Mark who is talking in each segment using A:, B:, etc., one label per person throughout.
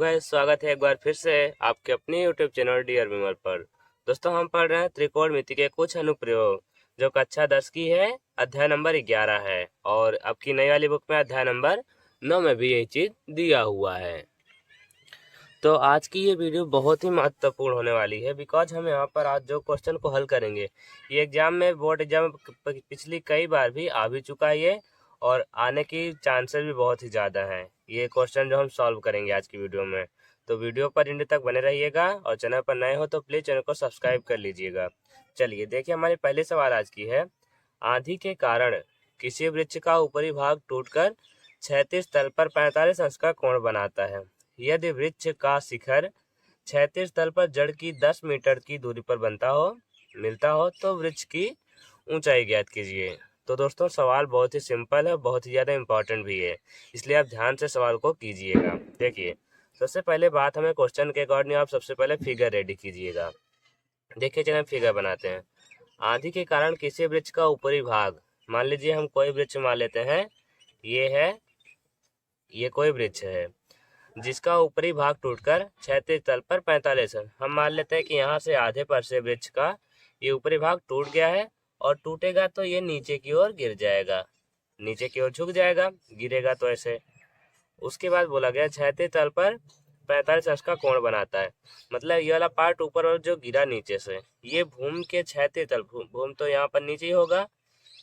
A: Guys, स्वागत है एक बार फिर से आपके अपने यूट्यूब चैनल डियर विमल पर। दोस्तों, हम पढ़ रहे हैं त्रिकोणमिति के कुछ अनुप्रयोग, जो कक्षा 10 की है। अध्याय नंबर 11 है और आपकी नई वाली बुक में अध्याय नंबर 9 में भी यही चीज दिया हुआ है। तो आज की ये वीडियो बहुत ही महत्वपूर्ण होने वाली है, बिकॉज हम यहाँ पर आज जो क्वेश्चन को हल करेंगे, ये एग्जाम में, बोर्ड एग्जाम पिछली कई बार भी आ भी चुका है ये, और आने की चांसेस भी बहुत ही ज़्यादा हैं। ये क्वेश्चन जो हम सॉल्व करेंगे आज की वीडियो में, तो वीडियो पर एंड तक बने रहिएगा और चैनल पर नए हो तो प्लीज़ चैनल को सब्सक्राइब कर लीजिएगा। चलिए देखिए, हमारी पहले सवाल आज की है, आंधी के कारण किसी वृक्ष का ऊपरी भाग टूटकर क्षैतिज तल पर 45 अंश का कोण बनाता है। यदि वृक्ष का शिखर क्षैतिज तल पर जड़ की 10 मीटर की दूरी पर मिलता हो तो वृक्ष की ऊंचाई ज्ञात कीजिए। तो दोस्तों, सवाल बहुत ही सिंपल है, बहुत ही ज़्यादा इम्पोर्टेंट भी है, इसलिए आप ध्यान से सवाल को कीजिएगा। देखिए, सबसे पहले बात, हमें क्वेश्चन के अकॉर्डिंग आप सबसे पहले फिगर रेडी कीजिएगा। देखिए, चलिए हम फिगर बनाते हैं। आंधी के कारण किसी वृक्ष का ऊपरी भाग, मान लीजिए हम कोई वृक्ष मान लेते हैं, ये कोई वृक्ष है जिसका ऊपरी भाग टूटकर क्षैतिज तल पर 45 है। हम मान लेते हैं कि यहाँ से आधे पर से वृक्ष का ये ऊपरी भाग टूट गया है, और टूटेगा तो ये नीचे की ओर गिर जाएगा, नीचे की ओर झुक जाएगा, गिरेगा तो ऐसे। उसके बाद बोला गया क्षैतिज तल पर 45 अंश का कोण बनाता है, मतलब ये वाला पार्ट ऊपर और जो गिरा नीचे से, ये भूमि के क्षैतिज तल, भूमि तो यहाँ पर नीचे ही होगा,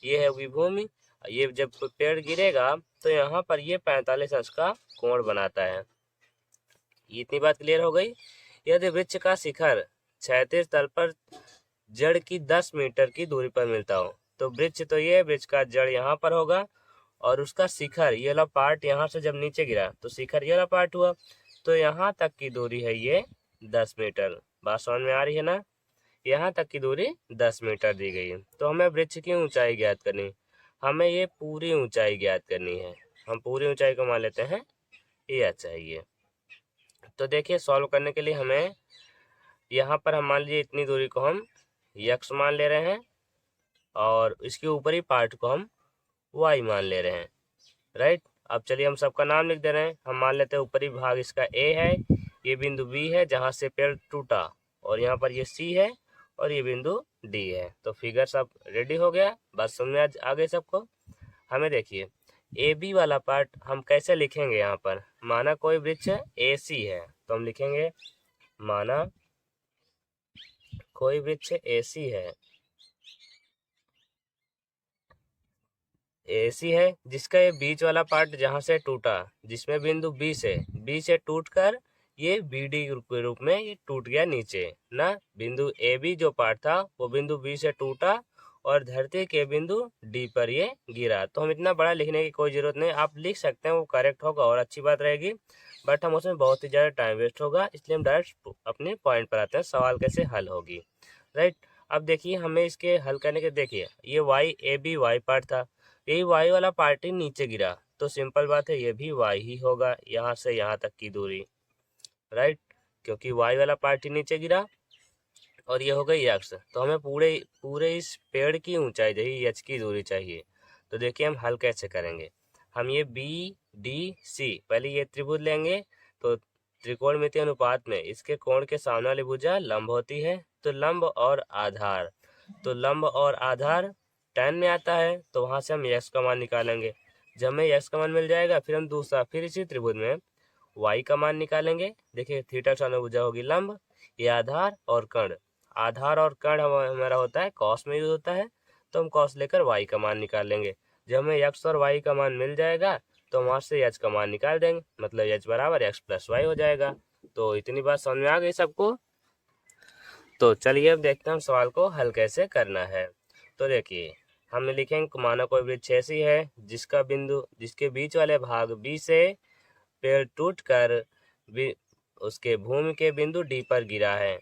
A: ये है विभूमि। ये जब पेड़ गिरेगा तो यहाँ पर ये 45 अंश का कोण बनाता है। इतनी बात क्लियर हो गई। यदि वृक्ष का शिखर क्षैतिज तल पर जड़ की 10 मीटर की दूरी पर मिलता हो, तो वृक्ष का जड़ यहाँ पर होगा, और उसका शिखर, ये वाला पार्ट यहाँ से जब नीचे गिरा तो शिखर ये वाला पार्ट हुआ, तो यहाँ तक की दूरी है ये 10 मीटर। बात समझ में आ रही है ना? यहाँ तक की दूरी 10 मीटर दी गई है। तो हमें वृक्ष की ऊंचाई ज्ञात करनी, हमें ये पूरी ऊंचाई ज्ञात करनी है। हम पूरी ऊंचाई को मान लेते हैं यह चाहिए। तो देखिए, सॉल्व करने के लिए हमें यहाँ पर, हम मान लीजिए इतनी दूरी को हम x मान ले रहे हैं, और इसके ऊपरी पार्ट को हम y मान ले रहे हैं, राइट। अब चलिए हम सबका नाम लिख दे रहे हैं। हम मान लेते हैं ऊपरी भाग इसका a है, ये बिंदु b है जहाँ से पेड़ टूटा, और यहाँ पर ये c है, और ये बिंदु d है। तो फिगर सब रेडी हो गया, बात समझ में आ गई सबको। हमें देखिए, ए बी वाला पार्ट हम कैसे लिखेंगे। यहाँ पर माना कोई वृक्ष ए सी है, तो हम लिखेंगे माना कोई वृक्ष ए सी है जिसका ये बीच वाला पार्ट जहाँ से टूटा, जिसमें बिंदु बी से टूटकर ये बी डी के रूप में ये टूट गया नीचे ना। बिंदु ए बी जो पार्ट था वो बिंदु बी से टूटा और धरती के बिंदु डी पर ये गिरा। तो हम इतना बड़ा लिखने की कोई जरूरत नहीं, आप लिख सकते हैं, वो करेक्ट होगा और अच्छी बात रहेगी, बट हम उसमें बहुत ही ज़्यादा टाइम वेस्ट होगा, इसलिए हम डायरेक्ट अपने पॉइंट पर आते हैं, सवाल कैसे हल होगी, राइट। अब देखिए, हमें इसके हल करने के, देखिए ये y a b y part था, यही वाई वाला पार्ट ही नीचे गिरा, तो सिंपल बात है ये भी वाई ही होगा, यहाँ से यहाँ तक की दूरी, राइट, क्योंकि वाई वाला पार्ट ही नीचे गिरा, और ये हो गई एक्स। तो हमें पूरे इस पेड़ की ऊंचाई चाहिए, एच की दूरी चाहिए। तो देखिए हम हल कैसे करेंगे। हम ये बी डी सी, पहले ये त्रिभुज लेंगे, तो त्रिकोणमिति अनुपात में इसके कोण के सामने वाली भुजा लंब होती है, तो लंब और आधार, तो लंब और आधार tan में आता है, तो वहां से हम x का मान निकालेंगे। जब हमें x का मान मिल जाएगा, फिर हम दूसरा, फिर इसी त्रिभुज में y का मान निकालेंगे। देखिए, थीटा सामने भुजा होगी लंब, ये आधार और कर्ण, आधार और कर्ण हमारा होता है कॉस में यूज होता है, तो हम कॉस लेकर y का मान निकाल लेंगे। जब हमें x और y का मान मिल जाएगा, तो वहां से h का मान निकाल देंगे, मतलब h बराबर x प्लस वाई हो जाएगा। तो इतनी बात समझ में आ गई सबको। तो चलिए अब देखते हैं हम सवाल को हल कैसे करना है। तो देखिए, हम लिखेंगे माना कोई वृक्ष ऐसी है जिसके बीच वाले भाग बी से पेड़ टूटकर उसके भूमि के बिंदु डी पर गिरा है।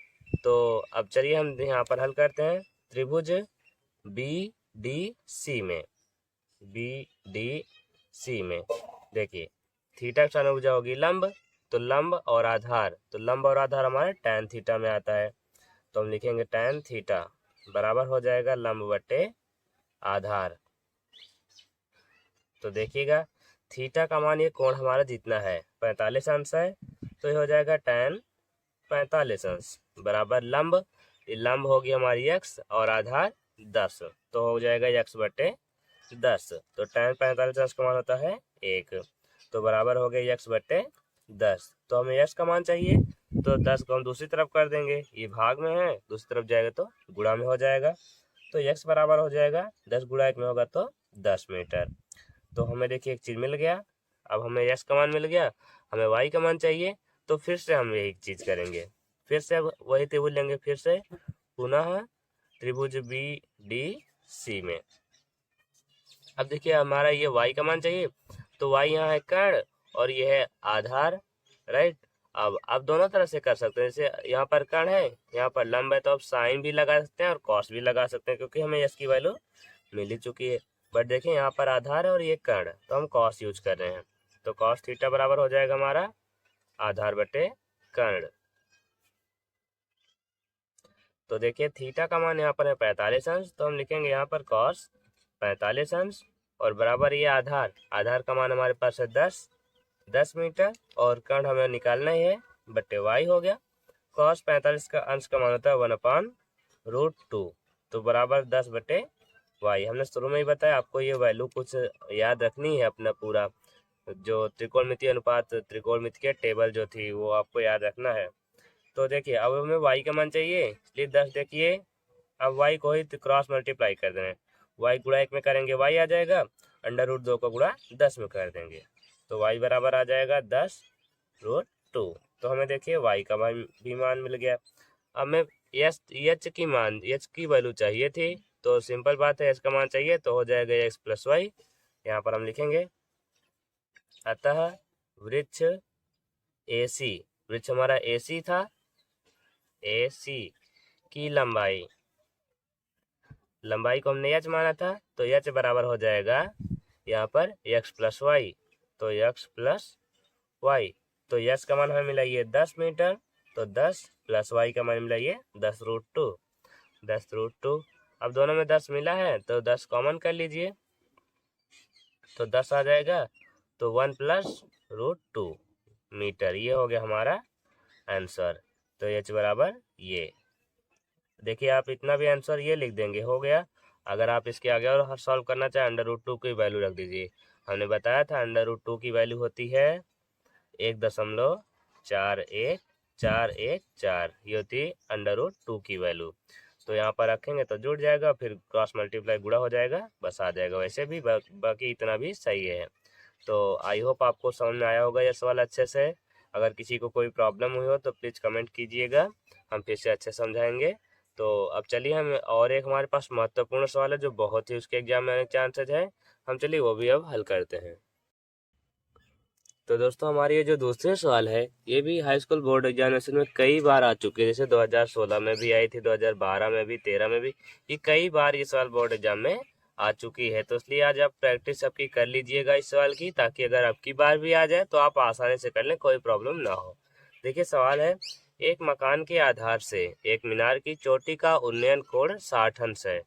A: तो अब चलिए हम यहाँ पर हल करते हैं। त्रिभुज बी डी सी में देखिए, थीटा की सामने भुजा होगी लंब, तो लंब और आधार, हमारे tan थीटा में आता है, तो हम लिखेंगे tan थीटा बराबर हो जाएगा लंब बटे आधार। तो देखिएगा, थीटा का मान, ये कोण हमारा जितना है 45 अंश है, तो ये हो जाएगा tan 45 अंश बराबर लंब, ये लंब होगी हमारी x और आधार 10, तो हो जाएगा x बटे 10। तो tan 45 अंश का मान होता है 1, तो बराबर हो गया x बटे 10। तो हमें x का मान चाहिए, तो 10 को हम दूसरी तरफ कर देंगे, ये भाग में है, दूसरी तरफ जाएगा तो गुणा में हो जाएगा। तो x बराबर हो जाएगा 10 गुणा 1 में होगा तो 10 मीटर। तो हमें देखिए एक चीज़ मिल गया। अब हमें x का मान मिल गया, हमें y का मान चाहिए, तो फिर से हम यही चीज़ करेंगे, फिर से वही त्रिभुज लेंगे, फिर से पुनः त्रिभुज BDC में। अब देखिए हमारा ये y का मान चाहिए, तो y यहाँ है कर्ण और ये है आधार, राइट। अब दोनों तरह से कर सकते हैं, जैसे यहाँ पर कर्ण है, यहाँ पर लंब है, तो अब साइन भी लगा सकते हैं और कॉस भी लगा सकते हैं, क्योंकि हमें यश की वैल्यू मिल ही चुकी है। बट देखिए यहाँ पर आधार है और ये कर्ण, तो हम कॉस यूज कर रहे हैं, तो कॉस थीटा बराबर हो जाएगा हमारा आधार बटे कर्ण। तो देखिए थीटा का मान यहाँ पर है 45 अंश, तो हम लिखेंगे यहाँ पर कॉस 45 अंश और बराबर ये आधार, आधार का मान हमारे पास है 10 मीटर और कर्ण हमें निकालना ही है, बटे y हो गया। कॉस 45 का अंश का मान होता है 1/√2, तो बराबर 10 बटे y। हमने शुरू में ही बताया आपको ये वैल्यू कुछ याद रखनी है, अपना पूरा जो त्रिकोणमितीय अनुपात त्रिकोणमिति के टेबल जो थी वो आपको याद रखना है। तो देखिए अब हमें y का मान चाहिए, इसलिए 10 देखिए अब y को ही क्रॉस मल्टीप्लाई कर देना है, y गुणा 1 में करेंगे y आ जाएगा, √2 का गुणा 10 में कर देंगे, तो y बराबर आ जाएगा 10√2। तो हमें देखिए y का भी मान मिल गया। अब हमें h की वैल्यू चाहिए थी, तो सिंपल बात है, h का मान चाहिए तो हो जाएगा x प्लस y। यहाँ पर हम लिखेंगे अतः वृक्ष AC, वृक्ष हमारा AC था, AC की लंबाई को हमने h माना था, तो h बराबर हो जाएगा यहाँ पर x प्लस y, तो x प्लस y, तो h का मान हमें मिला ये 10 मीटर, तो 10 प्लस y का मान मिला ये 10√2। अब दोनों में 10 मिला है तो 10 कॉमन कर लीजिए, तो 10 आ जाएगा, तो 1 प्लस √2 मीटर, ये हो गया हमारा आंसर। तो h बराबर ये, देखिए आप इतना भी आंसर ये लिख देंगे, हो गया। अगर आप इसके आगे और सॉल्व करना चाहें, √2 की वैल्यू रख दीजिए। हमने बताया था √2 की वैल्यू होती है 1.4144, ये होती है √2 की वैल्यू। तो यहाँ पर रखेंगे तो जुड़ जाएगा, फिर क्रॉस मल्टीप्लाई गुणा हो जाएगा, बस आ जाएगा। वैसे भी बाकी इतना भी सही है। तो आई होप आपको समझ में आया होगा ये सवाल अच्छे से। अगर किसी को कोई प्रॉब्लम हुई हो तो प्लीज़ कमेंट कीजिएगा, हम फिर से अच्छे समझाएंगे। तो अब चलिए हम और एक हमारे पास महत्वपूर्ण सवाल है जो बहुत ही उसके एग्जाम में आने के चांसेज है, हम चलिए वो भी अब हल करते हैं। तो दोस्तों हमारी ये जो दूसरे सवाल है ये भी हाई स्कूल बोर्ड एग्जामिनेशन में कई बार आ चुके हैं, जैसे 2016 में भी आई थी, 2012 में भी, 13 में भी, ये कई बार ये सवाल बोर्ड एग्जाम में आ चुकी है। तो इसलिए आज आप प्रैक्टिस आपकी कर लीजिएगा इस सवाल की, ताकि अगर आपकी बार भी आ जाए तो आप आसानी से कर लें, कोई प्रॉब्लम ना हो। देखिए सवाल है, एक मकान के आधार से एक मीनार की चोटी का उन्नयन कोण 60 अंश है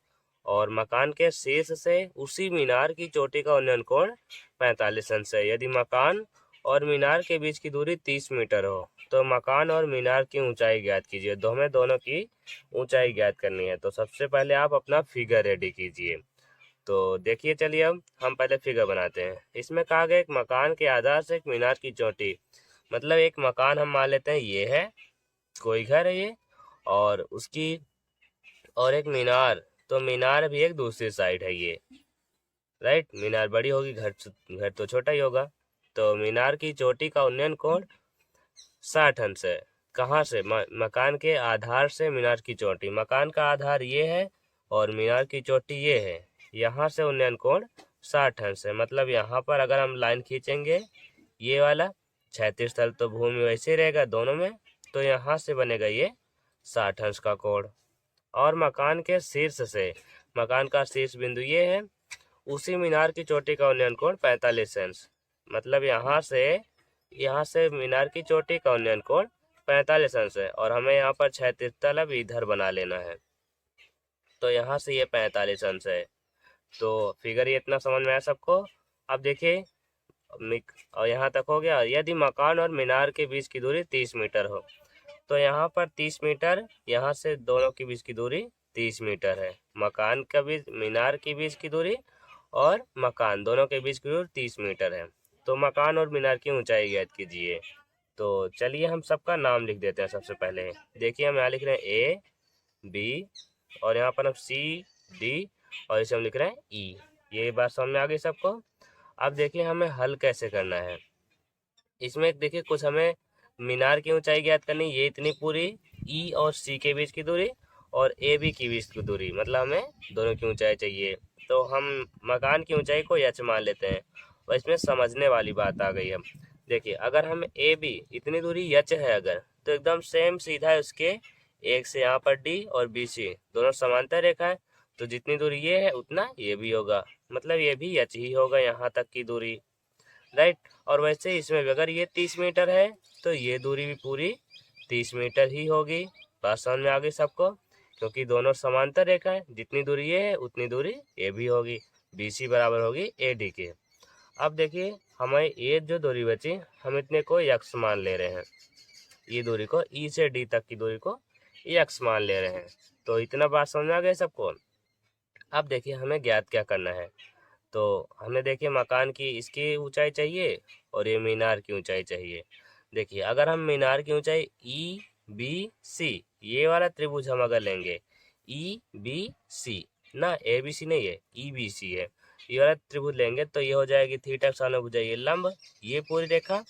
A: और मकान के शीर्ष से उसी मीनार की चोटी का उन्नयन कोण 45 अंश है। यदि मकान और मीनार के बीच की दूरी 30 मीटर हो तो मकान और मीनार की ऊंचाई ज्ञात कीजिए। हमें दोनों की ऊंचाई ज्ञात करनी है। तो सबसे पहले आप अपना फिगर रेडी कीजिए। तो देखिए चलिए अब हम पहले फिगर बनाते हैं। इसमें कहा गया एक मकान के आधार से एक मीनार की चोटी, मतलब एक मकान हम मान लेते हैं ये है, कोई घर है ये, और उसकी और एक मीनार, तो मीनार भी एक दूसरी साइड है ये, राइट। मीनार बड़ी होगी, घर तो छोटा ही होगा। तो मीनार की चोटी का उन्नयन कोण 60 अंश है। कहाँ से? मकान के आधार से मीनार की चोटी, मकान का आधार ये है और मीनार की चोटी ये है, यहाँ से उन्नयन कोण 60 अंश है। मतलब यहाँ पर अगर हम लाइन खींचेंगे ये वाला, क्षैतिज तल तो भूमि वैसे ही रहेगा दोनों में, तो यहाँ से बनेगा ये 60 अंश का कोण। और मकान के शीर्ष से, मकान का शीर्ष बिंदु ये है, उसी मीनार की चोटी का उन्नयन कोण 45 अंश, मतलब यहाँ से मीनार की चोटी का उन्नयन कोण 45 अंश है और हमें यहाँ पर क्षैतिज तल अब इधर बना लेना है, तो यहाँ से ये 45 अंश है। तो फिगर ये इतना समझ में आया सबको। अब देखिए और यहाँ तक हो गया। यदि मकान और मीनार के बीच की दूरी 30 मीटर हो, तो यहाँ पर 30 मीटर, यहाँ से दोनों के बीच की दूरी 30 मीटर है। मकान के बीच, मीनार के बीच की दूरी और मकान दोनों के बीच की दूरी 30 मीटर है। तो मकान और मीनार की ऊंचाई ज्ञात कीजिए। तो चलिए हम सबका नाम लिख देते हैं। सबसे पहले देखिए हम यहाँ लिख रहे हैं ए बी, और यहाँ पर हम सी डी, और इसे हम लिख रहे हैं ई। ये बात समझ में आ गई सबको। अब देखिए हमें हल कैसे करना है। इसमें देखिए कुछ हमें मीनार की ऊंचाई ज्ञात करनी, ये इतनी पूरी, ई और सी के बीच की दूरी और ए बी के बीच की दूरी, मतलब हमें दोनों की ऊंचाई चाहिए। तो हम मकान की ऊंचाई को एच मान लेते हैं। और इसमें समझने वाली बात आ गई। हम देखिए अगर हम ए बी इतनी दूरी एच है अगर, तो एकदम सेम सीधा है उसके, एक से यहाँ पर डी और बी सी दोनों समांतर रेखा है, तो जितनी दूरी ये है उतना ये भी होगा, मतलब ये भी एच ही होगा यहाँ तक की दूरी, राइट। और वैसे इसमें भी अगर ये 30 मीटर है तो ये दूरी भी पूरी 30 मीटर ही होगी। बात समझ में आ गई सबको, क्योंकि दोनों समांतर रेखा है, जितनी दूरी ये है उतनी दूरी ये भी होगी। BC बराबर होगी AD के। अब देखिए हमें ये जो दूरी बची, हम इतने को x मान ले रहे हैं। ये दूरी को E से D तक की दूरी को x मान ले रहे हैं। तो इतना बात समझ में आ गया सबको। अब देखिए हमें ज्ञात क्या करना है। तो हमें देखिए मकान की इसकी ऊंचाई चाहिए और ये मीनार की ऊंचाई चाहिए। देखिए अगर हम मीनार की ऊंचाई EBC, ये वाला त्रिभुज हम अगर लेंगे EBC, ना ABC नहीं है, EBC है, ये वाला त्रिभुज लेंगे तो ये हो जाएगी थीटा सामने हो जाएगी लंब, ये पूरी रेखा,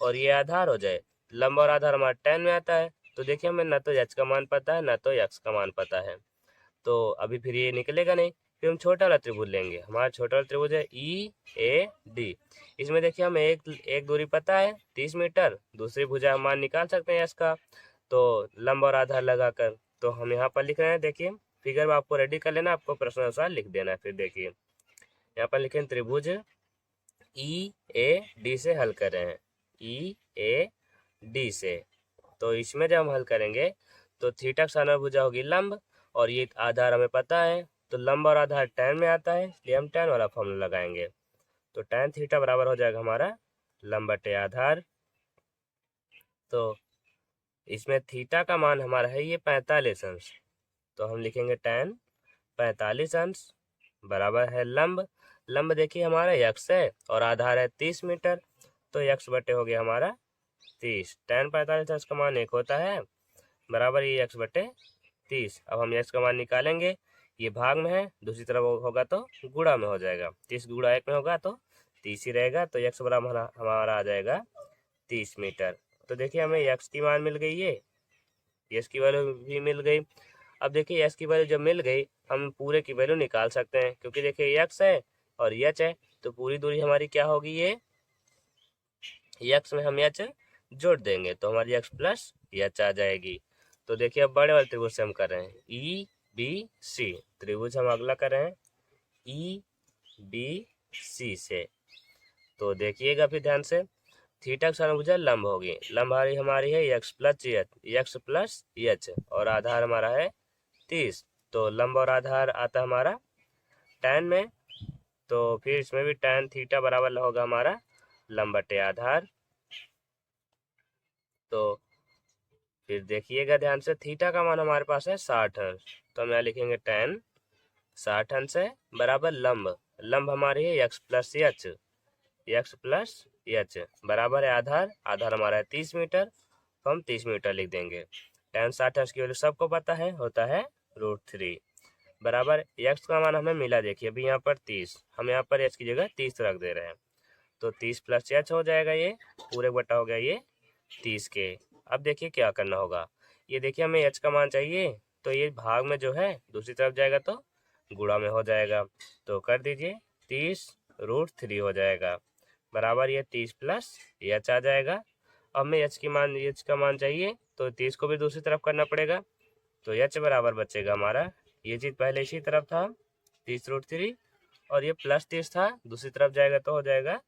A: और ये आधार हो जाए। लंब और आधार हमारा tan में आता है। तो देखिए हमें ना तो h का मान पता है ना तो x का मान पता है, तो अभी फिर ये निकलेगा नहीं। फिर हम छोटा वाला त्रिभुज लेंगे। हमारा छोटा वाला त्रिभुज है EAD। इसमें देखिए हमें एक दूरी पता है 30 मीटर, दूसरी भुजा हम मान निकाल सकते हैं इसका, तो लंब और आधार लगाकर। तो हम यहाँ पर लिख रहे हैं, देखिए फिगर में आपको रेडी कर लेना, आपको प्रश्न अनुसार लिख देना है। फिर देखिए यहाँ पर लिखें त्रिभुज EAD से हल कर रहे हैं, EAD से। तो इसमें जब हम हल करेंगे तो थीटा सामने भुजा होगी लंब, और ये आधार हमें पता है, तो लंब और आधार tan में आता है, इसलिए हम tan वाला फॉर्मूला लगाएंगे। तो tan थीटा बराबर हो जाएगा हमारा लंब बटे आधार। तो इसमें थीटा का मान हमारा है ये 45 अंश, तो हम लिखेंगे tan 45 अंश बराबर है लंब। लंब देखिए हमारा x है और आधार है 30 मीटर, तो x बटे हो गया हमारा 30। tan 45 अंश का मान 1 होता है, बराबर ये x बटे 30। अब हम x का मान निकालेंगे, ये भाग में है, दूसरी तरफ होगा तो गुणा में हो जाएगा, 30 गुणा 1 में होगा तो 30 ही रहेगा। तो x बराबर हमारा आ जाएगा 30 मीटर। तो देखिए हमें x की मान मिल गई, ये x की वैल्यू भी मिल गई। अब देखिए x की वैल्यू जब मिल गई, हम पूरे की वैल्यू निकाल सकते हैं, क्योंकि देखिए x है और h है, तो पूरी दूरी हमारी क्या होगी, ये x में हम h जोड़ देंगे तो हमारी x प्लस h आ जाएगी। तो देखिए अब बड़े वाले त्रिभुज से हम कर रहे हैं EBC त्रिभुज हम अगला कर रहे हैं EBC से। तो देखिएगा फिर ध्यान से, थीटा का सामने भुजा लंब होगी, लंब हमारी है x प्लस h, और आधार हमारा है 30। तो लंब और आधार आता हमारा tan में, तो फिर इसमें भी tan थीटा बराबर होगा हमारा लंब बटे आधार। तो फिर देखिएगा ध्यान से, थीटा का मान हमारे पास है 60 अंश, तो हम यहाँ लिखेंगे tan 60 अंश है बराबर लंब हमारी है x प्लस h बराबर है आधार हमारा है 30 मीटर, तो हम 30 मीटर लिख देंगे। tan 60 अंश की वैल्यू सबको पता है, होता है √3 बराबर x का मान हमें मिला। देखिए अभी यहाँ पर 30, हम यहाँ पर h की जगह 30 रख दे रहे हैं, तो 30 प्लस h हो जाएगा, ये पूरे बटा हो गया ये 30 के। अब देखिए क्या करना होगा, ये देखिए हमें h का मान चाहिए, तो ये भाग में जो है दूसरी तरफ जाएगा तो गुणा में हो जाएगा, तो कर दीजिए 30 √3 हो जाएगा बराबर ये 30 प्लस h आ जाएगा। अब हमें h का मान चाहिए, तो 30 को भी दूसरी तरफ करना पड़ेगा, तो h बराबर बचेगा हमारा, ये चीज पहले इसी तरफ था 30 √3, और ये प्लस 30 था, दूसरी तरफ जाएगा तो हो जाएगा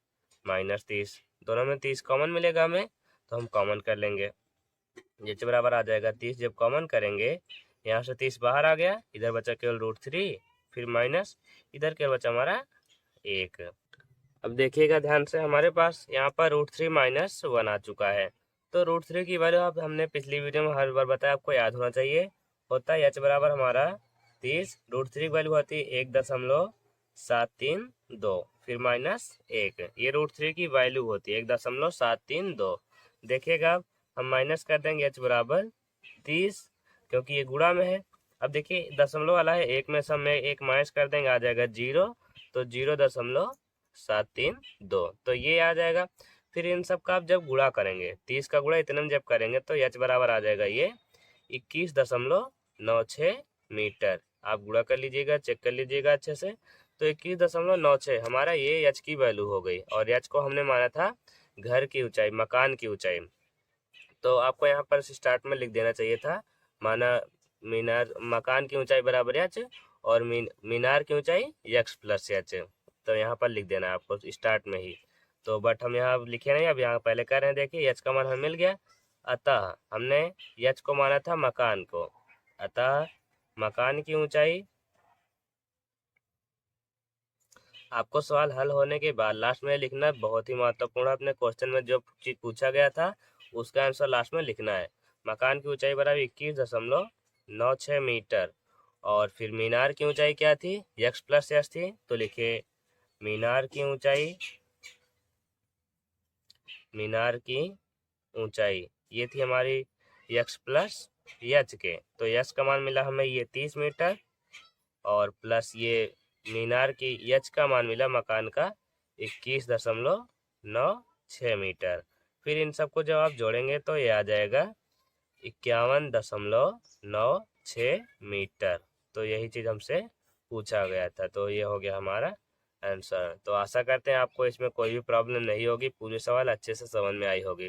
A: -30। दोनों में 30 कॉमन मिलेगा हमें, तो हम कॉमन कर लेंगे, h बराबर आ जाएगा 30। जब कॉमन करेंगे यहाँ से 30 बाहर आ गया, इधर बचा केवल √3, फिर माइनस, इधर केवल बचा हमारा 1। अब देखिएगा ध्यान से, हमारे पास यहाँ पर √3 - 1 आ चुका है। तो √3 की वैल्यू अब हमने पिछली वीडियो में हर बार बताया, आपको याद होना चाहिए। होता है h बराबर हमारा 30, √3 की वैल्यू होती है 1.732, फिर -1, ये √3 की वैल्यू होती है 1.732। देखिएगा हम माइनस कर देंगे h बराबर 30, क्योंकि ये गुणा में है। अब देखिए दशमलव वाला है, एक में से हम एक माइनस कर देंगे, आ जाएगा 0, तो 0.732, तो ये आ जाएगा। फिर इन सब का आप जब गुणा करेंगे, 30 का गुणा इतने में जब करेंगे तो h बराबर आ जाएगा ये 21.96 मीटर। आप गुणा कर लीजिएगा, चेक कर लीजिएगा अच्छे से। तो 21.96 हमारा ये h की वैल्यू हो गई, और h को हमने माना था घर की ऊंचाई, मकान की ऊंचाई। तो आपको यहाँ पर स्टार्ट में लिख देना चाहिए था, माना मीनार मकान की ऊंचाई बराबर h, और मीनार की ऊंचाई x प्लस h। तो यहाँ पर लिख देना है आपको स्टार्ट में ही। तो बट हम यहाँ लिखे नहीं, अब यहाँ पहले कर रहे हैं। देखिए h का मान हमें मिल गया, अतः हमने h को माना था मकान को, अतः मकान की ऊंचाई। आपको सवाल हल होने के बाद लास्ट में लिखना बहुत ही महत्वपूर्ण, अपने क्वेश्चन में जो चीज पूछा गया था उसका आंसर लास्ट में लिखना है। मकान की ऊंचाई बराबर 21.96 मीटर, और फिर मीनार की ऊंचाई क्या थी, x प्लस h थी। तो लिखिए मीनार की ऊंचाई ये थी हमारी x प्लस h के। तो h का मान मिला हमें ये 30 मीटर, और प्लस ये मीनार की h का मान मिला मकान का 21.96 मीटर। फिर इन सबको जब आप जोड़ेंगे तो ये आ जाएगा 51.96 मीटर। तो यही चीज़ हमसे पूछा गया था, तो ये हो गया हमारा आंसर। तो आशा करते हैं आपको इसमें कोई भी प्रॉब्लम नहीं होगी, पूरे सवाल अच्छे से समझ में आई होगी।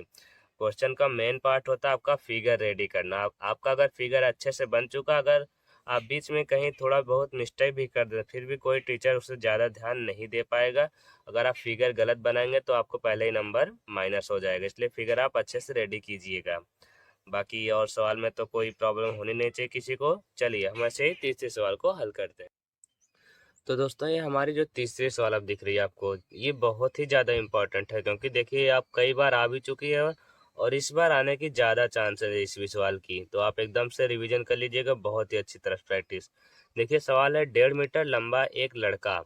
A: क्वेश्चन का मेन पार्ट होता है आपका फिगर रेडी करना। आपका अगर फिगर अच्छे से बन चुका, अगर आप बीच में कहीं थोड़ा बहुत मिस्टेक भी कर दें, फिर भी कोई टीचर उससे ज़्यादा ध्यान नहीं दे पाएगा। अगर आप फिगर गलत बनाएंगे तो आपको पहले ही नंबर माइनस हो जाएगा, इसलिए फिगर आप अच्छे से रेडी कीजिएगा। बाकी और सवाल में तो कोई प्रॉब्लम होनी नहीं चाहिए किसी को। चलिए हम ऐसे ही तीसरे सवाल को हल करते हैं। तो दोस्तों ये हमारी जो तीसरी सवाल अब दिख रही है आपको, ये बहुत ही ज़्यादा इम्पोर्टेंट है, क्योंकि देखिए आप कई बार आ भी चुकी है और इस बार आने की ज़्यादा चांसेस है इस भी सवाल की। तो आप एकदम से रिवीजन कर लीजिएगा, बहुत ही अच्छी तरह प्रैक्टिस। देखिए सवाल है, 1.5 मीटर लंबा एक लड़का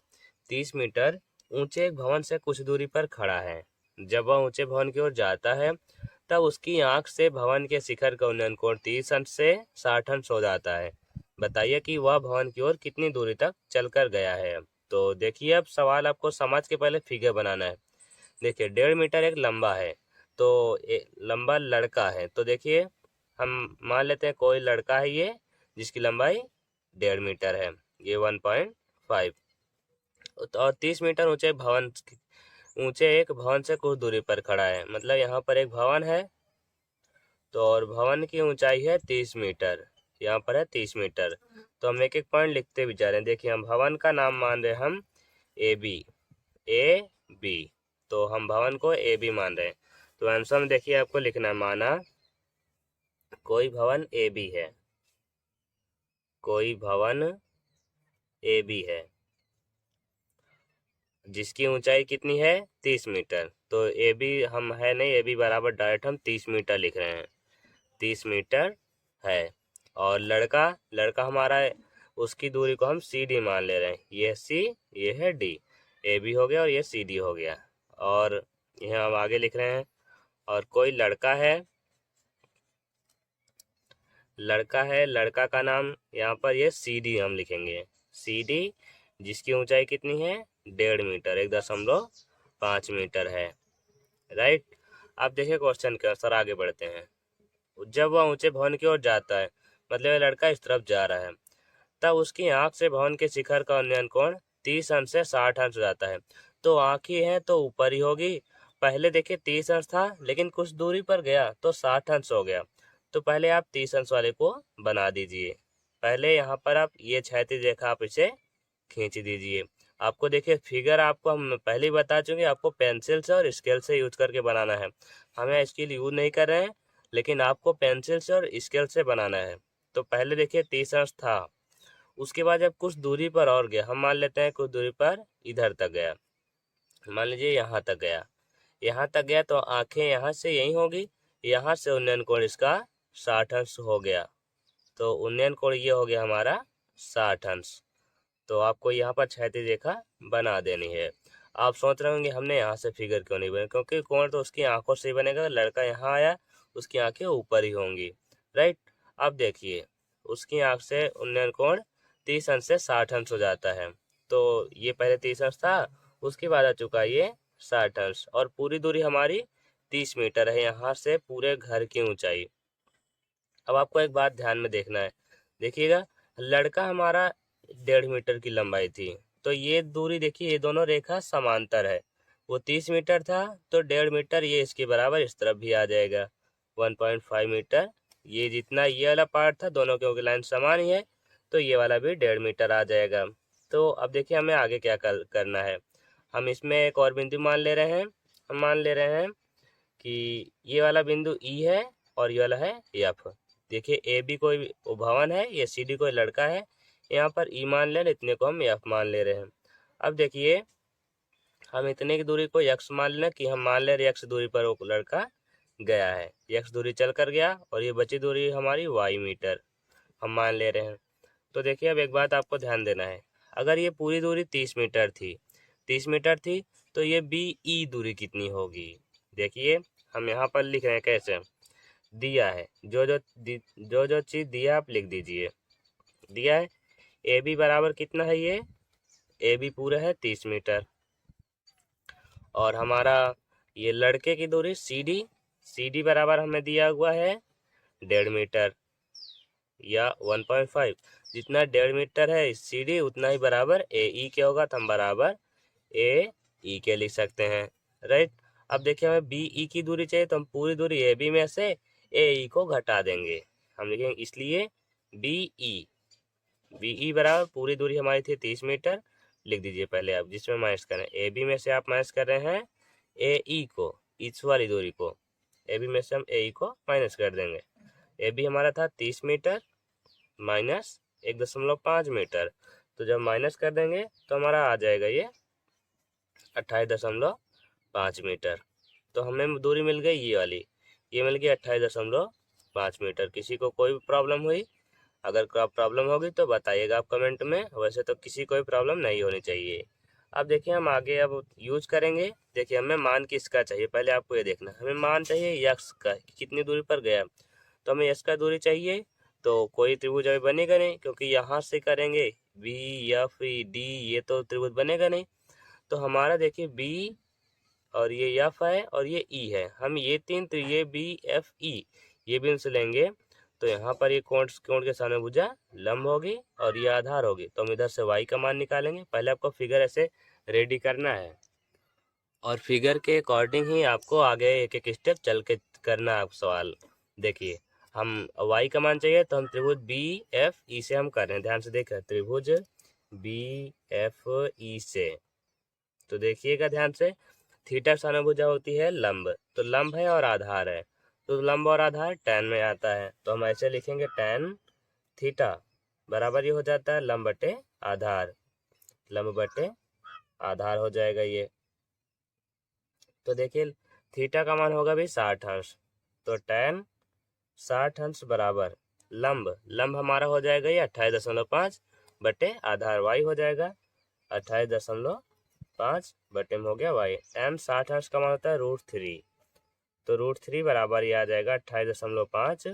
A: 30 मीटर ऊंचे एक भवन से कुछ दूरी पर खड़ा है। जब वह ऊंचे भवन की ओर जाता है तब उसकी आंख से भवन के शिखर का उन्नयन कोण 30 अंश से 60 अंश हो जाता है। बताइए कि वह भवन की ओर कितनी दूरी तक चलकर गया है। तो देखिए अब सवाल आपको समझ के पहले फिगर बनाना है। देखिए 1.5 मीटर एक लंबा है, तो लंबा लड़का है। तो देखिए हम मान लेते हैं कोई लड़का है ये, जिसकी लंबाई 1.5 मीटर है, ये 1.5। और 30 मीटर ऊंचे एक भवन से कुछ दूरी पर खड़ा है, मतलब यहाँ पर एक भवन है, तो और भवन की ऊंचाई है 30 मीटर, यहाँ पर है 30 मीटर। तो हम एक एक पॉइंट लिखते भी जा रहे हैं। देखिए हम भवन का नाम मान रहे हैं हम ए बी, तो हम भवन को ए बी मान रहे हैं। तो आंसर में देखिए आपको लिखना है, माना कोई भवन ए बी है, कोई भवन ए बी है जिसकी ऊंचाई कितनी है 30 मीटर। तो ए बी हम है नहीं, ए बी बराबर डायरेक्ट हम 30 मीटर लिख रहे हैं, 30 मीटर है। और लड़का हमारा है, उसकी दूरी को हम सी डी मान ले रहे हैं, ये सी ये है डी, ए बी हो गया और ये सी डी हो गया। और यहाँ हम आगे लिख रहे हैं, और कोई लड़का है, लड़का का नाम यहाँ पर ये सी डी हम लिखेंगे, सी डी, जिसकी ऊंचाई कितनी है 1.5 मीटर, 1.5 मीटर है। राइट। अब देखिए क्वेश्चन के अनुसार आगे बढ़ते हैं। जब वह ऊंचे भवन की ओर जाता है, मतलब ये लड़का इस तरफ जा रहा है, तब उसकी आंख से भवन के शिखर का उन्नयन कोण 30 अंश से 60 अंश हो जाता है। तो आंख ही है तो ऊपर ही होगी। पहले देखिए 30 अंश था, लेकिन कुछ दूरी पर गया तो 60 अंश हो गया। तो पहले आप 30 अंश वाले को बना दीजिए। पहले यहाँ पर आप ये क्षैतिज रेखा आप इसे खींच दीजिए। आपको देखिए फिगर आपको हम पहले ही बता चुके, आपको पेंसिल से और स्केल से यूज करके बनाना है। हमें स्केल यूज नहीं कर रहे हैं, लेकिन आपको पेंसिल से और स्केल से बनाना है। तो पहले देखिए 30 अंश था, उसके बाद जब कुछ दूरी पर और गया, हम मान लेते हैं कुछ दूरी पर इधर तक गया, मान लीजिए यहाँ तक गया, यहाँ तक गया तो आंखें यहाँ से यही होगी, यहाँ से उन्नयन कोण इसका 60 अंश हो गया। तो उन्नयन कोण ये हो गया हमारा 60 अंश। तो आपको यहाँ पर क्षैतिज रेखा बना देनी है। आप सोच रहे होंगे हमने यहाँ से फिगर क्यों नहीं बने, क्योंकि कोण तो उसकी आंखों से ही बनेगा। लड़का यहाँ आया, उसकी आंखें ऊपर ही होंगी, राइट। अब देखिए उसकी आंख से उन्नयन कोण 30 अंश से 60 अंश हो जाता है। तो ये पहले 30 अंश था, उसके बाद आ चुका ये 60 अंश, और पूरी दूरी हमारी 30 मीटर है यहाँ से पूरे घर की ऊंचाई। अब आपको एक बात ध्यान में देखना है, देखिएगा लड़का हमारा 1.5 मीटर की लंबाई थी, तो ये दूरी देखिए, ये दोनों रेखा समांतर है। वो 30 मीटर था तो 1.5 मीटर ये इसके बराबर इस तरफ भी आ जाएगा 1.5 मीटर। ये जितना ये वाला पार्ट था दोनों क्योंकि लाइन समान ही है, तो ये वाला भी 1.5 मीटर आ जाएगा। तो अब देखिए हमें आगे क्या करना है। हम इसमें एक और बिंदु मान ले रहे हैं। हम मान ले रहे हैं कि ये वाला बिंदु ई है और ये वाला है एफ। देखिए ए बी कोई भवन है, ये सी डी कोई लड़का है, यहाँ पर ई मान ले, इतने को हम एफ मान ले रहे हैं। अब देखिए हम इतने की दूरी को यक्स मान लेना कि हम मान ले रहे यक्स दूरी पर वो लड़का गया है, यक्स दूरी चल कर गया, और ये बची दूरी हमारी वाई मीटर हम मान ले रहे हैं। तो देखिए अब एक बात आपको ध्यान देना है, अगर ये पूरी दूरी 30 मीटर थी, 30 मीटर थी, तो ये बी ई दूरी कितनी होगी। देखिए हम यहाँ पर लिख रहे हैं कैसे, दिया है जो चीज़ दिया आप लिख दीजिए। दिया है ए बी बराबर कितना है, ये ए बी पूरा है 30 मीटर, और हमारा ये लड़के की दूरी सी डी बराबर हमें दिया हुआ है 1.5 मीटर या 1.5। जितना 1.5 मीटर है सी डी उतना ही बराबर ए ई के होगा, तो हम बराबर ए ई के लिख सकते हैं, राइट। अब देखिए हमें बी ई की दूरी चाहिए, तो हम पूरी दूरी ए बी में से ए ई को घटा देंगे। हम लिखेंगे इसलिए बी ई बराबर पूरी दूरी हमारी थी 30 मीटर, लिख दीजिए पहले आप, जिसमें माइनस करें ए बी में से आप माइनस कर रहे हैं ए ई को, इस वाली दूरी को, ए बी में से हम ए ई को माइनस कर देंगे। ए बी हमारा था 30 मीटर माइनस 1.5 मीटर, तो जब माइनस कर देंगे तो हमारा आ जाएगा ये 28.5 मीटर। तो हमें दूरी मिल गई ये वाली, ये मिल गई 28.5 मीटर। किसी को कोई प्रॉब्लम हुई, अगर प्रॉब्लम होगी तो बताइएगा आप कमेंट में, वैसे तो किसी कोई प्रॉब्लम नहीं होनी चाहिए। अब देखिए हम आगे अब यूज करेंगे। देखिए हमें मान किसका चाहिए, पहले आपको ये देखना, हमें मान चाहिए यक्स का, कितनी दूरी पर गया, तो हमें यक्स का दूरी चाहिए। तो कोई त्रिभुज अभी बनेगा नहीं, क्योंकि यहाँ से करेंगे बी एफ ई डी, ये तो त्रिभुज बनेगा नहीं। तो हमारा देखिए बी और ये एफ है और ये ई है, हम ये तीन, तो ये बी एफ ई ये भी इनसे लेंगे, तो यहाँ पर ये कोण के सामने भुजा लंब होगी और ये आधार होगी, तो हम इधर से y का मान निकालेंगे। पहले आपको फिगर ऐसे रेडी करना है, और फिगर के अकॉर्डिंग ही आपको आगे एक एक स्टेप चल के करना है आप सवाल। देखिए हम y का मान चाहिए, तो हम त्रिभुज बी एफ ई से हम कर रहे हैं, ध्यान से देखिए त्रिभुज बी एफ ई से। तो देखिएगा ध्यान से, थीटा सामने भुजा होती है लंब, तो लंब है और आधार है, तो लंब और आधार tan में आता है, तो हम ऐसे लिखेंगे tan थीटा बराबर ये हो जाता है लंब बटे आधार, लंब बटे आधार हो जाएगा ये। तो देखिए थीटा का मान होगा भी 60 अंश, तो tan 60 अंश बराबर लंब हमारा हो जाएगा ये 28.5 बटे आधार y हो जाएगा 28.5 बटे में हो गया y। tan 60 अंश का मान होता है √3, तो √3 बराबर ये आ जाएगा 28.5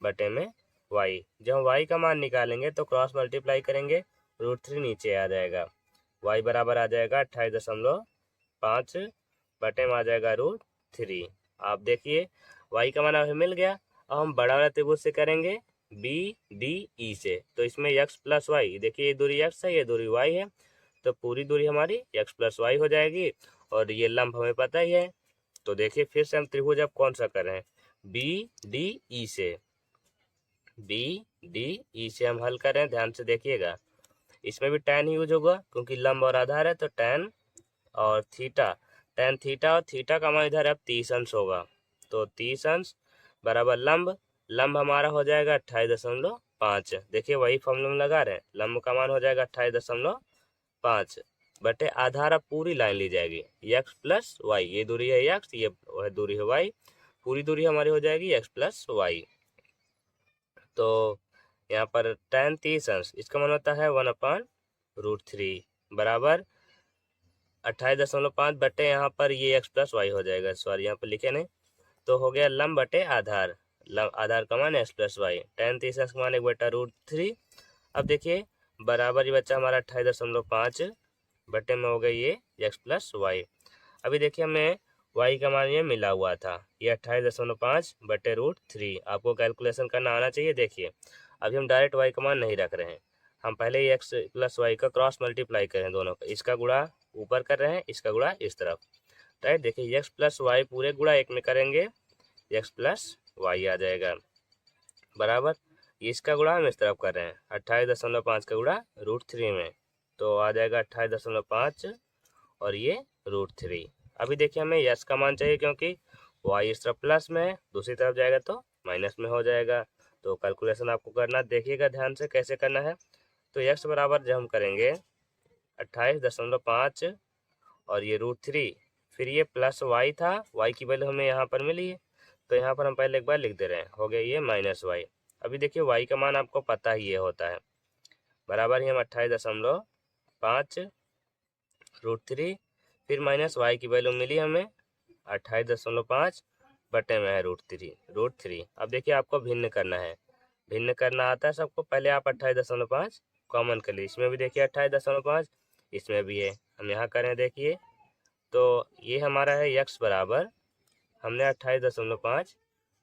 A: बटे में y। जब हम y का मान निकालेंगे तो क्रॉस मल्टीप्लाई करेंगे, √3 नीचे आ जाएगा, y बराबर आ जाएगा 28.5 बटे में आ जाएगा √3। आप देखिए y का मान हमें मिल गया। अब हम बड़ा वाला त्रिभुज से करेंगे बी डी ई से, तो इसमें x प्लस वाई, देखिए ये दूरी x है, ये दूरी y है, तो पूरी दूरी हमारी x प्लस वाई हो जाएगी, और ये लंब हमें पता ही है। तो देखिए फिर से हम त्रिभुज अब कौन सा कर रहे हैं, बी डी ई से, बी डी ई से हम हल कर रहे हैं, ध्यान से देखिएगा। इसमें भी tan ही यूज होगा क्योंकि लंब और आधार है, तो tan और थीटा, tan थीटा और थीटा का मान इधर अब 30 अंश होगा, तो 30 अंश बराबर लंब हमारा हो जाएगा 28.5। देखिए वही फॉर्मूला में लगा रहे हैं, लंब का मान हो जाएगा 28.5, बटे आधार, अब पूरी लाइन ली जाएगी x प्लस वाई, ये दूरी है x, ये दूरी है y, पूरी दूरी हमारी हो जाएगी x प्लस वाई। तो यहाँ पर tan 30 अंश, इसका मान होता है 1/√3 बराबर 28.5 बटे यहाँ पर ये x प्लस वाई हो जाएगा, सॉरी यहाँ पर लिखे नहीं, तो हो गया लंब बटे आधार, आधार का मान x प्लस वाई, tan 30 का मान 1/√3। अब देखिए बराबर ये बच्चा हमारा 28.5 बटे में हो गई ये x प्लस वाई। अभी देखिए हमें y का मान ये मिला हुआ था, ये 28.5 बटे √3, आपको कैलकुलेशन करना आना चाहिए। देखिए अभी हम डायरेक्ट y का मान नहीं रख रहे हैं, हम पहले ही x प्लस वाई का क्रॉस मल्टीप्लाई करें दोनों का, इसका गुणा ऊपर कर रहे हैं, इसका गुणा इस तरफ, राइट। देखिए x प्लस वाई पूरे गुणा एक में करेंगे x प्लस वाई आ जाएगा बराबर, इसका गुणा हम इस तरफ कर रहे हैं 28.5 का गुणा √3 में, तो आ जाएगा 28.5 और ये √3। अभी देखिए हमें यस का मान चाहिए क्योंकि y इस तरफ प्लस में है, दूसरी तरफ जाएगा तो माइनस में हो जाएगा। तो कैलकुलेशन आपको करना, देखिएगा ध्यान से कैसे करना है। तो x बराबर जब हम करेंगे 28.5 और ये √3, फिर ये प्लस y था, y की वैल्यू हमें यहाँ पर मिली है, तो यहाँ पर हम पहले एक बार लिख दे रहे हैं, हो गया ये माइनस y। अभी देखिए y का मान आपको पता ही ये होता है, बराबर ही हम 28.5 √3, फिर माइनस y की वैल्यू मिली हमें 28.5 बटे में है √3। अब देखिए आपको भिन्न करना है, भिन्न करना आता है सबको, पहले आप 28.5 कॉमन कर लीजिए, इसमें भी देखिए 28.5, इसमें भी है, हम यहाँ करें देखिए, तो ये हमारा है x बराबर, हमने 28.5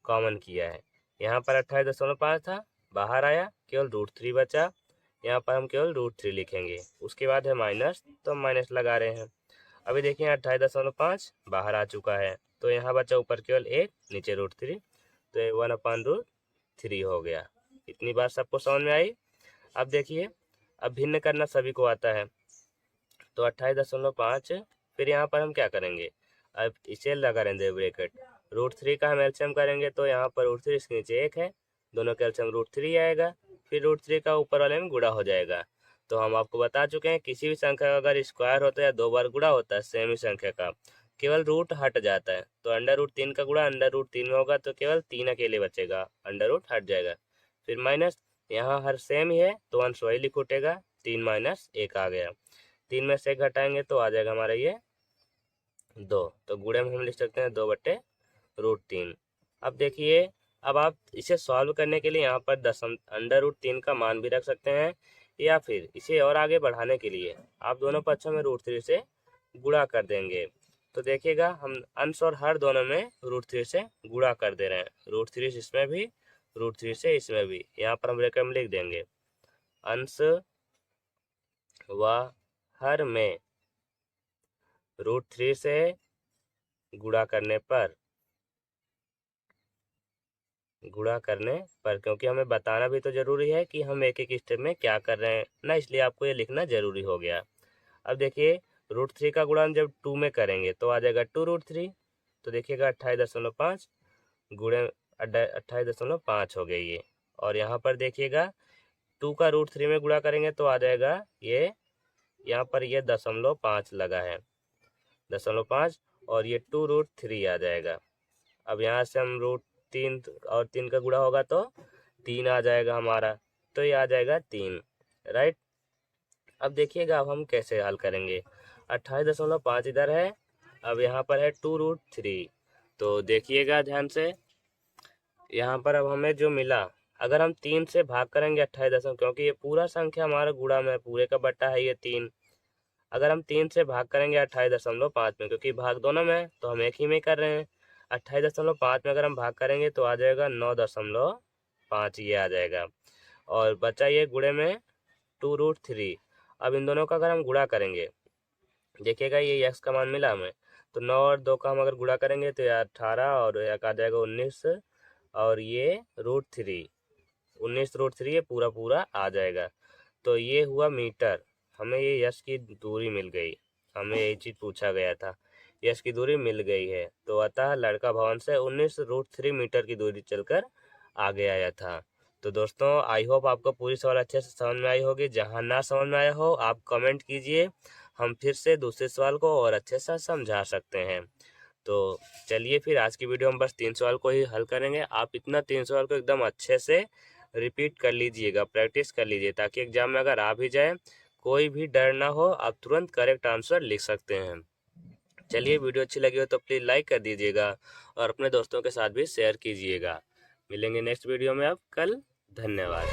A: कॉमन किया है, यहाँ पर 28.5 था, बाहर आया, केवल √3 बचा, यहाँ पर हम केवल √3 लिखेंगे, उसके बाद है माइनस, तो हम माइनस लगा रहे हैं। अभी देखिए 28.5 बाहर आ चुका है, तो यहाँ बचा ऊपर केवल 1, नीचे √3, तो ये 1/√3 हो गया। इतनी बात सबको समझ में आई। अब देखिए अब भिन्न करना सभी को आता है, तो 28.5, फिर यहाँ पर हम क्या करेंगे, अब इसे लगा रहेंगे ब्रैकेट, √3 का हम एलसीएम करेंगे, तो यहाँ पर √3 इसके नीचे 1 है, दोनों का एलसीएम √3 आएगा, फिर √3 का ऊपर वाले में गुणा हो जाएगा। तो हम आपको बता चुके हैं किसी भी संख्या का अगर स्क्वायर होता है या 2 बार गुणा होता है सेम ही संख्या का, केवल रूट हट जाता है, तो √3 का गुणा √3 में होगा, तो केवल 3 अकेले बचेगा, अंडर रूट हट जाएगा, फिर माइनस, यहाँ हर सेम ही है तो अंश वही लिख उठेगा, 3 माइनस 1 आ गया, 3 में से 1 घटाएंगे तो आ जाएगा हमारा ये 2, तो गुणे में हम लिख सकते हैं 2/√3। अब देखिए अब आप इसे सॉल्व करने के लिए यहाँ पर अंडर रूट 3 का मान भी रख सकते हैं, या फिर इसे और आगे बढ़ाने के लिए आप दोनों पक्षों में √3 से गुणा कर देंगे। तो देखिएगा हम अंश और हर दोनों में √3 से गुणा कर दे रहे हैं, √3 इसमें भी, √3 से इसमें भी, यहाँ पर हम ब्रैकेट में लिख देंगे अंश व हर में √3 से गुणा करने पर, क्योंकि हमें बताना भी तो जरूरी है कि हम एक एक स्टेप में क्या कर रहे हैं ना, इसलिए आपको ये लिखना जरूरी हो गया। अब देखिए √3 का गुणा जब 2 में करेंगे तो आ जाएगा 2√3, तो देखिएगा 28.5 गुणे 28.5 हो गई ये, और यहाँ पर देखिएगा 2 का √3 में गुणा करेंगे तो आ जाएगा ये, यहाँ पर ये 0.5 लगा है, 0.5, और ये 2√3 आ जाएगा। अब यहाँ से हम √3 और 3 का गुणा होगा तो 3 आ जाएगा हमारा, तो ये आ जाएगा 3, राइट। अब देखिएगा अब हम कैसे हल करेंगे, 28.5 इधर है, अब यहाँ पर है 2√3, तो देखिएगा ध्यान से, यहाँ पर अब हमें जो मिला, अगर हम 3 से भाग करेंगे 28, क्योंकि ये पूरा संख्या हमारा गुणा में पूरे का बट्टा है ये 3, अगर हम 3 से भाग करेंगे 28.5 में, क्योंकि भाग दोनों में है तो हम एक ही में कर रहे हैं, 28.5 में अगर हम भाग करेंगे तो आ जाएगा 9.5, ये आ जाएगा, और बचा ये गुणे में 2√3। अब इन दोनों का अगर हम गुणा करेंगे, देखिएगा ये x का मान मिला हमें, तो 9 और 2 का हम अगर गुणा करेंगे तो ये 18 और एक आ जाएगा 19, और ये √3, 19√3 ये पूरा पूरा आ जाएगा, तो ये हुआ मीटर, हमें ये यश की दूरी मिल गई, हमें यही चीज़ पूछा गया था, यश की दूरी मिल गई है, तो अतः लड़का भवन से 19√3 मीटर की दूरी चलकर आगे आया था। तो दोस्तों आई होप आपको पूरी सवाल अच्छे से समझ में आई होगी, जहां ना समझ में आया हो आप कमेंट कीजिए, हम फिर से दूसरे सवाल को और अच्छे से समझा सकते हैं। तो चलिए फिर आज की वीडियो में बस 3 सवाल को ही हल करेंगे। आप इतना 3 सवाल को एकदम अच्छे से रिपीट कर लीजिएगा, प्रैक्टिस कर लीजिए, ताकि एग्जाम में अगर आ भी जाए कोई भी डर ना हो, आप तुरंत करेक्ट आंसर लिख सकते हैं। चलिए, वीडियो अच्छी लगी हो तो प्लीज़ लाइक कर दीजिएगा और अपने दोस्तों के साथ भी शेयर कीजिएगा। मिलेंगे नेक्स्ट वीडियो में अब कल। धन्यवाद।